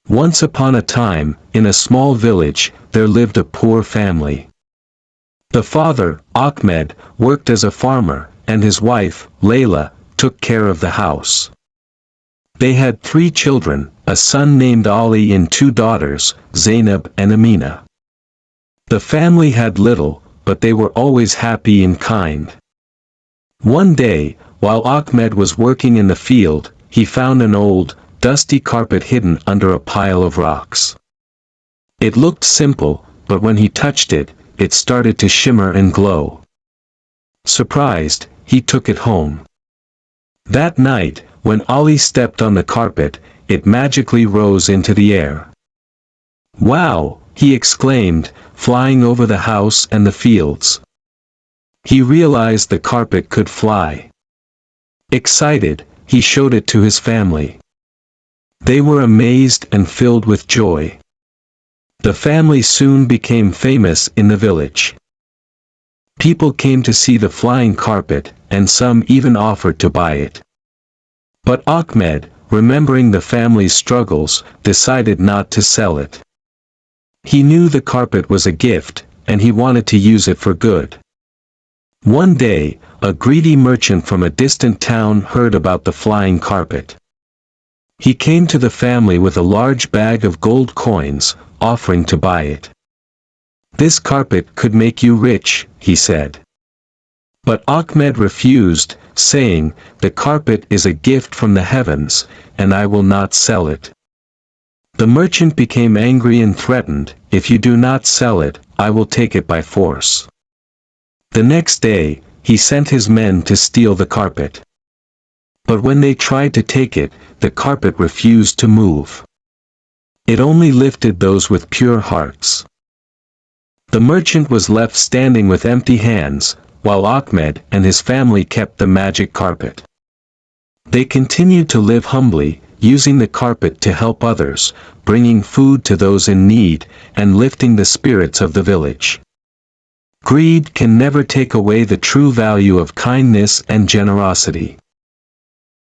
Once upon a time, in a small village, there lived a poor family. The father, Ahmed, worked as a farmer, and his wife, Layla, took care of the house. They had 3 children, a son named Ali and 2 daughters, Zainab and Amina. The family had little, but they were always happy and kind. One day, while Ahmed was working in the field, he found an old, dusty carpet hidden under a pile of rocks. It looked simple, but when he touched it, it started to shimmer and glow. Surprised, he took it home. That night, when Ali stepped on the carpet, it magically rose into the air. "Wow!" he exclaimed, flying over the house and the fields. He realized the carpet could fly. Excited, he showed it to his family. They were amazed and filled with joy. The family soon became famous in the village. People came to see the flying carpet, and some even offered to buy it. But Ahmed, remembering the family's struggles, decided not to sell it. He knew the carpet was a gift, and he wanted to use it for good. One day, a greedy merchant from a distant town heard about the flying carpet. He came to the family with a large bag of gold coins, offering to buy it. "This carpet could make you rich," he said. But Ahmed refused, saying, "The carpet is a gift from the heavens, and I will not sell it." The merchant became angry and threatened, "If you do not sell it, I will take it by force." The next day, he sent his men to steal the carpet. But when they tried to take it, the carpet refused to move. It only lifted those with pure hearts. The merchant was left standing with empty hands, while Ahmed and his family kept the magic carpet. They continued to live humbly, using the carpet to help others, bringing food to those in need, and lifting the spirits of the village. Greed can never take away the true value of kindness and generosity.